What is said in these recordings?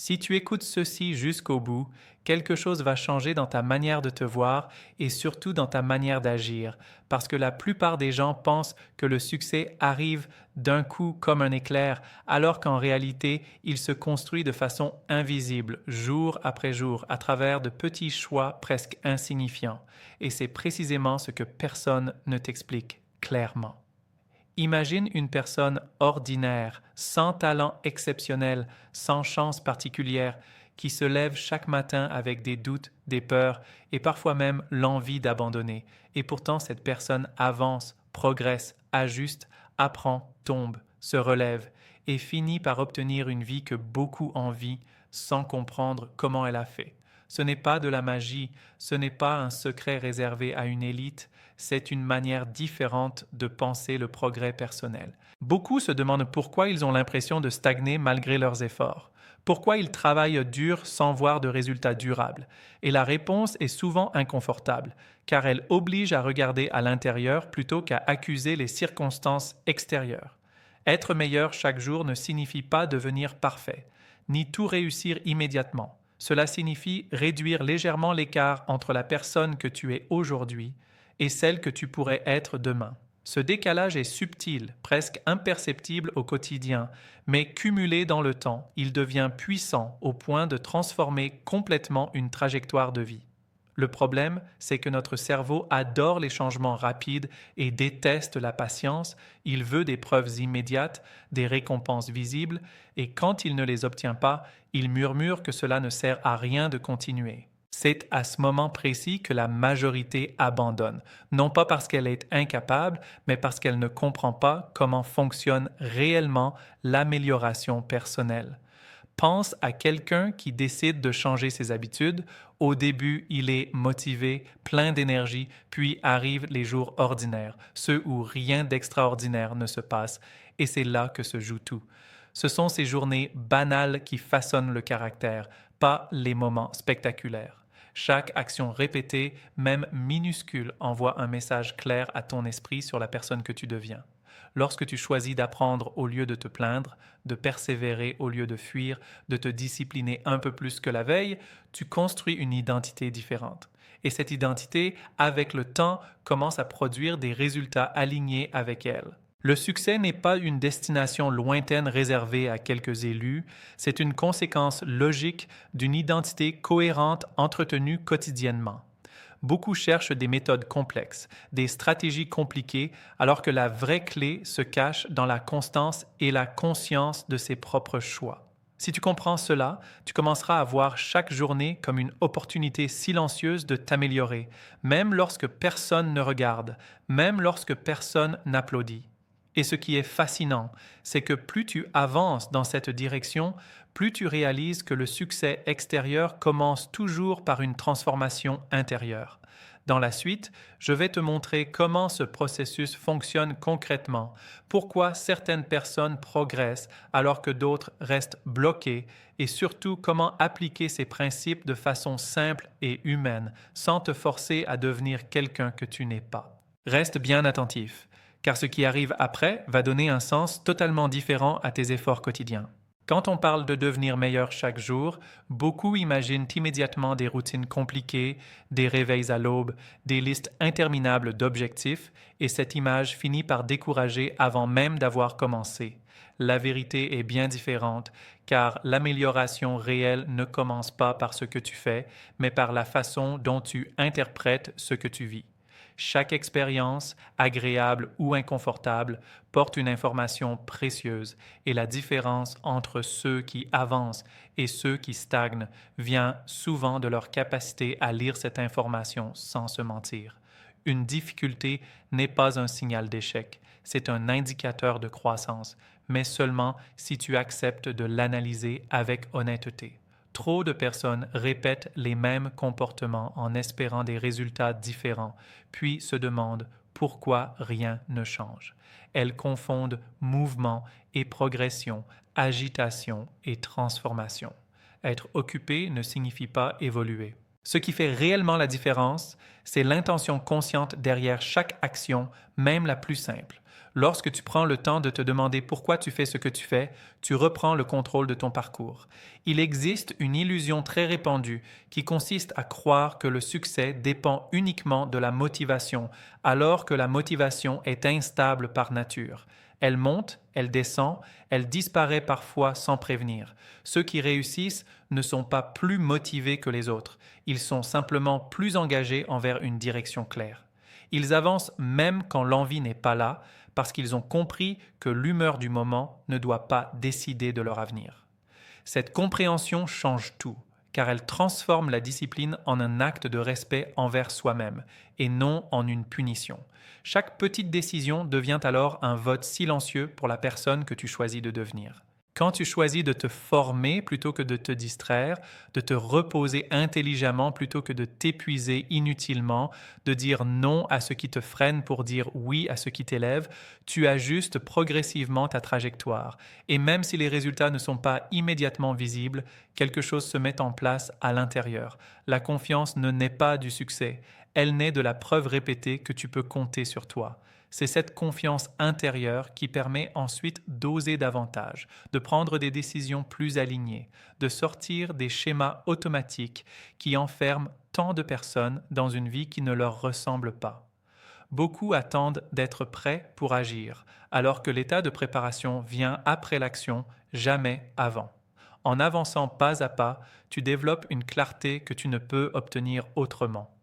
Si tu écoutes ceci jusqu'au bout, quelque chose va changer dans ta manière de te voir et surtout dans ta manière d'agir, parce que la plupart des gens pensent que le succès arrive d'un coup comme un éclair, alors qu'en réalité, il se construit de façon invisible, jour après jour, à travers de petits choix presque insignifiants. Et c'est précisément ce que personne ne t'explique clairement. Imagine une personne ordinaire, sans talent exceptionnel, sans chance particulière, qui se lève chaque matin avec des doutes, des peurs et parfois même l'envie d'abandonner. Et pourtant, cette personne avance, progresse, ajuste, apprend, tombe, se relève et finit par obtenir une vie que beaucoup envient sans comprendre comment elle a fait. Ce n'est pas de la magie, ce n'est pas un secret réservé à une élite, c'est une manière différente de penser le progrès personnel. Beaucoup se demandent pourquoi ils ont l'impression de stagner malgré leurs efforts. Pourquoi ils travaillent dur sans voir de résultats durables? Et la réponse est souvent inconfortable, car elle oblige à regarder à l'intérieur plutôt qu'à accuser les circonstances extérieures. Être meilleur chaque jour ne signifie pas devenir parfait, ni tout réussir immédiatement. Cela signifie réduire légèrement l'écart entre la personne que tu es aujourd'hui et celle que tu pourrais être demain. Ce décalage est subtil, presque imperceptible au quotidien, mais cumulé dans le temps, il devient puissant au point de transformer complètement une trajectoire de vie. Le problème, c'est que notre cerveau adore les changements rapides et déteste la patience, il veut des preuves immédiates, des récompenses visibles, et quand il ne les obtient pas, il murmure que cela ne sert à rien de continuer. C'est à ce moment précis que la majorité abandonne, non pas parce qu'elle est incapable, mais parce qu'elle ne comprend pas comment fonctionne réellement l'amélioration personnelle. Pense à quelqu'un qui décide de changer ses habitudes. Au début, il est motivé, plein d'énergie, puis arrivent les jours ordinaires, ceux où rien d'extraordinaire ne se passe, et c'est là que se joue tout. Ce sont ces journées banales qui façonnent le caractère, pas les moments spectaculaires. Chaque action répétée, même minuscule, envoie un message clair à ton esprit sur la personne que tu deviens. Lorsque tu choisis d'apprendre au lieu de te plaindre, de persévérer au lieu de fuir, de te discipliner un peu plus que la veille, tu construis une identité différente. Et cette identité, avec le temps, commence à produire des résultats alignés avec elle. Le succès n'est pas une destination lointaine réservée à quelques élus, c'est une conséquence logique d'une identité cohérente entretenue quotidiennement. Beaucoup cherchent des méthodes complexes, des stratégies compliquées, alors que la vraie clé se cache dans la constance et la conscience de ses propres choix. Si tu comprends cela, tu commenceras à voir chaque journée comme une opportunité silencieuse de t'améliorer, même lorsque personne ne regarde, même lorsque personne n'applaudit. Et ce qui est fascinant, c'est que plus tu avances dans cette direction, plus tu réalises que le succès extérieur commence toujours par une transformation intérieure. Dans la suite, je vais te montrer comment ce processus fonctionne concrètement, pourquoi certaines personnes progressent alors que d'autres restent bloquées et surtout comment appliquer ces principes de façon simple et humaine sans te forcer à devenir quelqu'un que tu n'es pas. Reste bien attentif, car ce qui arrive après va donner un sens totalement différent à tes efforts quotidiens. Quand on parle de devenir meilleur chaque jour, beaucoup imaginent immédiatement des routines compliquées, des réveils à l'aube, des listes interminables d'objectifs, et cette image finit par décourager avant même d'avoir commencé. La vérité est bien différente, car l'amélioration réelle ne commence pas par ce que tu fais, mais par la façon dont tu interprètes ce que tu vis. Chaque expérience, agréable ou inconfortable, porte une information précieuse et la différence entre ceux qui avancent et ceux qui stagnent vient souvent de leur capacité à lire cette information sans se mentir. Une difficulté n'est pas un signal d'échec, c'est un indicateur de croissance, mais seulement si tu acceptes de l'analyser avec honnêteté. Trop de personnes répètent les mêmes comportements en espérant des résultats différents, puis se demandent pourquoi rien ne change. Elles confondent mouvement et progression, agitation et transformation. Être occupé ne signifie pas évoluer. Ce qui fait réellement la différence, c'est l'intention consciente derrière chaque action, même la plus simple. Lorsque tu prends le temps de te demander pourquoi tu fais ce que tu fais, tu reprends le contrôle de ton parcours. Il existe une illusion très répandue qui consiste à croire que le succès dépend uniquement de la motivation, alors que la motivation est instable par nature. Elle monte, elle descend, elle disparaît parfois sans prévenir. Ceux qui réussissent ne sont pas plus motivés que les autres, ils sont simplement plus engagés envers une direction claire. Ils avancent même quand l'envie n'est pas là, parce qu'ils ont compris que l'humeur du moment ne doit pas décider de leur avenir. Cette compréhension change tout, car elle transforme la discipline en un acte de respect envers soi-même, et non en une punition. Chaque petite décision devient alors un vote silencieux pour la personne que tu choisis de devenir. Quand tu choisis de te former plutôt que de te distraire, de te reposer intelligemment plutôt que de t'épuiser inutilement, de dire non à ce qui te freine pour dire oui à ce qui t'élève, tu ajustes progressivement ta trajectoire. Et même si les résultats ne sont pas immédiatement visibles, quelque chose se met en place à l'intérieur. La confiance ne naît pas du succès, elle naît de la preuve répétée que tu peux compter sur toi. C'est cette confiance intérieure qui permet ensuite d'oser davantage, de prendre des décisions plus alignées, de sortir des schémas automatiques qui enferment tant de personnes dans une vie qui ne leur ressemble pas. Beaucoup attendent d'être prêts pour agir, alors que l'état de préparation vient après l'action, jamais avant. En avançant pas à pas, tu développes une clarté que tu ne peux obtenir autrement.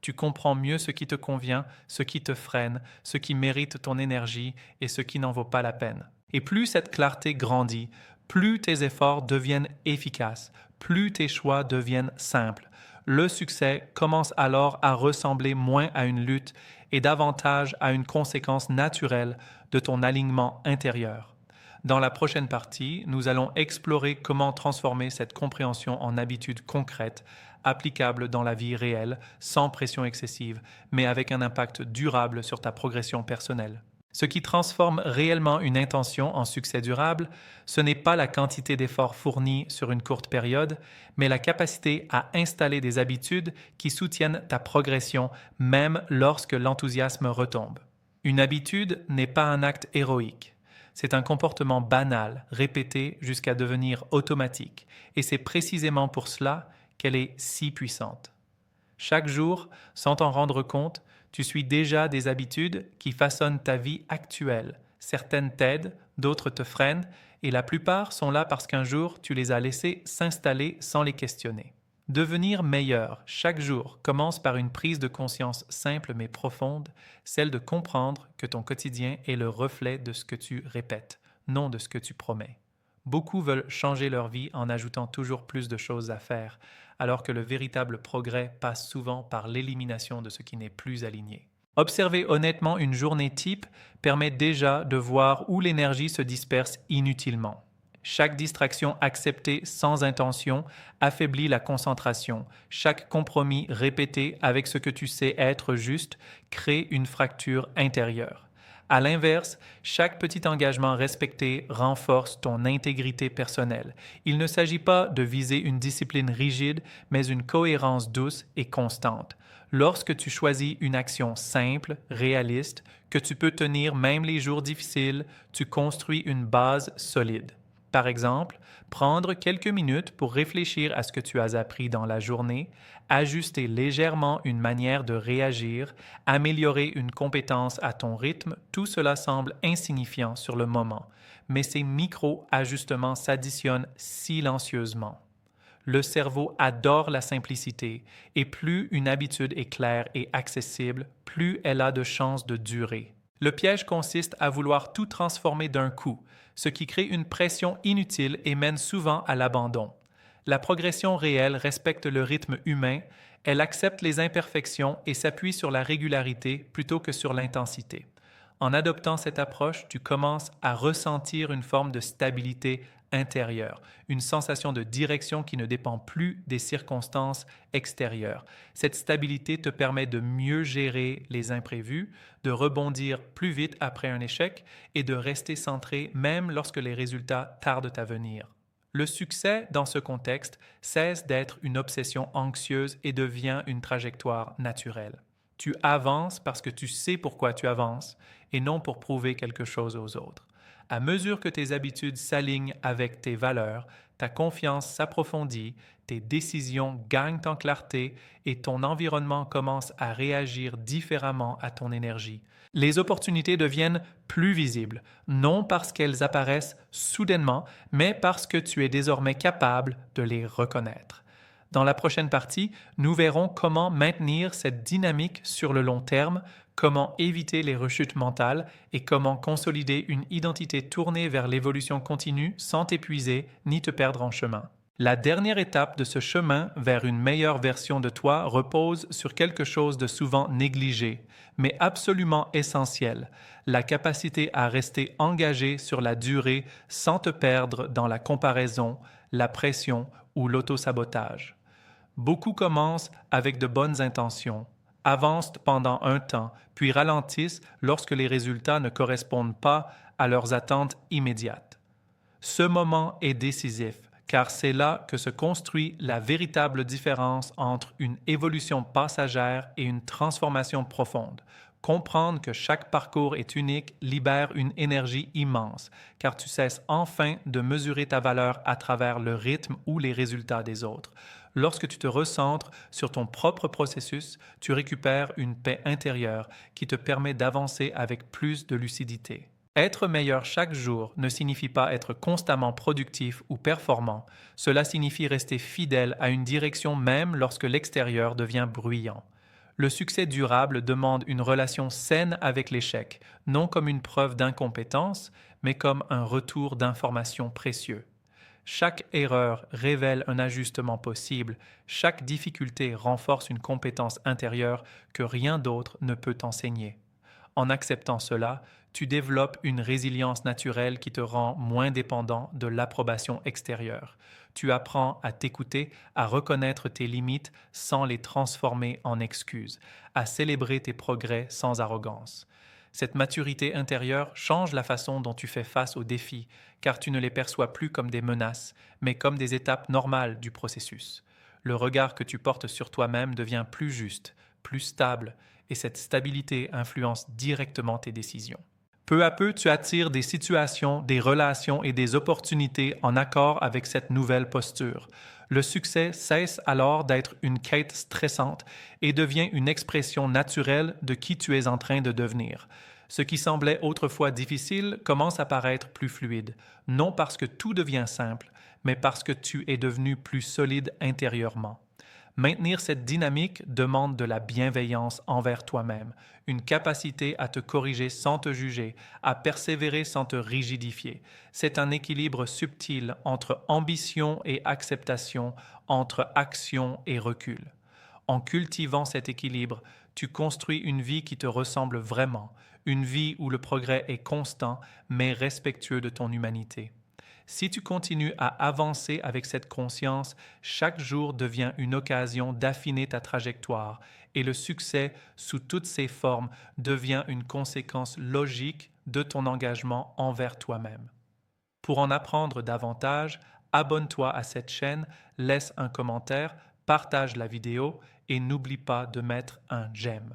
Tu comprends mieux ce qui te convient, ce qui te freine, ce qui mérite ton énergie et ce qui n'en vaut pas la peine. Et plus cette clarté grandit, plus tes efforts deviennent efficaces, plus tes choix deviennent simples. Le succès commence alors à ressembler moins à une lutte et davantage à une conséquence naturelle de ton alignement intérieur. Dans la prochaine partie, nous allons explorer comment transformer cette compréhension en habitudes concrètes, applicables dans la vie réelle, sans pression excessive, mais avec un impact durable sur ta progression personnelle. Ce qui transforme réellement une intention en succès durable, ce n'est pas la quantité d'efforts fournis sur une courte période, mais la capacité à installer des habitudes qui soutiennent ta progression même lorsque l'enthousiasme retombe. Une habitude n'est pas un acte héroïque. C'est un comportement banal, répété jusqu'à devenir automatique, et c'est précisément pour cela qu'elle est si puissante. Chaque jour, sans t'en rendre compte, tu suis déjà des habitudes qui façonnent ta vie actuelle. Certaines t'aident, d'autres te freinent, et la plupart sont là parce qu'un jour, tu les as laissées s'installer sans les questionner. Devenir meilleur chaque jour commence par une prise de conscience simple mais profonde, celle de comprendre que ton quotidien est le reflet de ce que tu répètes, non de ce que tu promets. Beaucoup veulent changer leur vie en ajoutant toujours plus de choses à faire, alors que le véritable progrès passe souvent par l'élimination de ce qui n'est plus aligné. Observer honnêtement une journée type permet déjà de voir où l'énergie se disperse inutilement. Chaque distraction acceptée sans intention affaiblit la concentration. Chaque compromis répété avec ce que tu sais être juste crée une fracture intérieure. À l'inverse, chaque petit engagement respecté renforce ton intégrité personnelle. Il ne s'agit pas de viser une discipline rigide, mais une cohérence douce et constante. Lorsque tu choisis une action simple, réaliste, que tu peux tenir même les jours difficiles, tu construis une base solide. Par exemple, prendre quelques minutes pour réfléchir à ce que tu as appris dans la journée, ajuster légèrement une manière de réagir, améliorer une compétence à ton rythme, tout cela semble insignifiant sur le moment, mais ces micro-ajustements s'additionnent silencieusement. Le cerveau adore la simplicité et plus une habitude est claire et accessible, plus elle a de chances de durer. Le piège consiste à vouloir tout transformer d'un coup, ce qui crée une pression inutile et mène souvent à l'abandon. La progression réelle respecte le rythme humain, elle accepte les imperfections et s'appuie sur la régularité plutôt que sur l'intensité. En adoptant cette approche, tu commences à ressentir une forme de stabilité intérieure, une sensation de direction qui ne dépend plus des circonstances extérieures. Cette stabilité te permet de mieux gérer les imprévus, de rebondir plus vite après un échec et de rester centré même lorsque les résultats tardent à venir. Le succès, dans ce contexte, cesse d'être une obsession anxieuse et devient une trajectoire naturelle. Tu avances parce que tu sais pourquoi tu avances et non pour prouver quelque chose aux autres. À mesure que tes habitudes s'alignent avec tes valeurs, ta confiance s'approfondit, tes décisions gagnent en clarté et ton environnement commence à réagir différemment à ton énergie. Les opportunités deviennent plus visibles, non parce qu'elles apparaissent soudainement, mais parce que tu es désormais capable de les reconnaître. Dans la prochaine partie, nous verrons comment maintenir cette dynamique sur le long terme, comment éviter les rechutes mentales et comment consolider une identité tournée vers l'évolution continue sans t'épuiser ni te perdre en chemin. La dernière étape de ce chemin vers une meilleure version de toi repose sur quelque chose de souvent négligé, mais absolument essentiel, la capacité à rester engagé sur la durée sans te perdre dans la comparaison, la pression ou l'autosabotage. Beaucoup commencent avec de bonnes intentions, avancent pendant un temps, puis ralentissent lorsque les résultats ne correspondent pas à leurs attentes immédiates. Ce moment est décisif, car c'est là que se construit la véritable différence entre une évolution passagère et une transformation profonde. Comprendre que chaque parcours est unique libère une énergie immense, car tu cesses enfin de mesurer ta valeur à travers le rythme ou les résultats des autres. Lorsque tu te recentres sur ton propre processus, tu récupères une paix intérieure qui te permet d'avancer avec plus de lucidité. Être meilleur chaque jour ne signifie pas être constamment productif ou performant, cela signifie rester fidèle à une direction même lorsque l'extérieur devient bruyant. Le succès durable demande une relation saine avec l'échec, non comme une preuve d'incompétence, mais comme un retour d'informations précieux. Chaque erreur révèle un ajustement possible, chaque difficulté renforce une compétence intérieure que rien d'autre ne peut enseigner. En acceptant cela, tu développes une résilience naturelle qui te rend moins dépendant de l'approbation extérieure. Tu apprends à t'écouter, à reconnaître tes limites sans les transformer en excuses, à célébrer tes progrès sans arrogance. Cette maturité intérieure change la façon dont tu fais face aux défis, car tu ne les perçois plus comme des menaces, mais comme des étapes normales du processus. Le regard que tu portes sur toi-même devient plus juste, plus stable, et cette stabilité influence directement tes décisions. Peu à peu, tu attires des situations, des relations et des opportunités en accord avec cette nouvelle posture. Le succès cesse alors d'être une quête stressante et devient une expression naturelle de qui tu es en train de devenir. Ce qui semblait autrefois difficile commence à paraître plus fluide, non parce que tout devient simple, mais parce que tu es devenu plus solide intérieurement. Maintenir cette dynamique demande de la bienveillance envers toi-même, une capacité à te corriger sans te juger, à persévérer sans te rigidifier. C'est un équilibre subtil entre ambition et acceptation, entre action et recul. En cultivant cet équilibre, tu construis une vie qui te ressemble vraiment, une vie où le progrès est constant mais respectueux de ton humanité. Si tu continues à avancer avec cette conscience, chaque jour devient une occasion d'affiner ta trajectoire et le succès, sous toutes ses formes, devient une conséquence logique de ton engagement envers toi-même. Pour en apprendre davantage, abonne-toi à cette chaîne, laisse un commentaire, partage la vidéo et n'oublie pas de mettre un j'aime.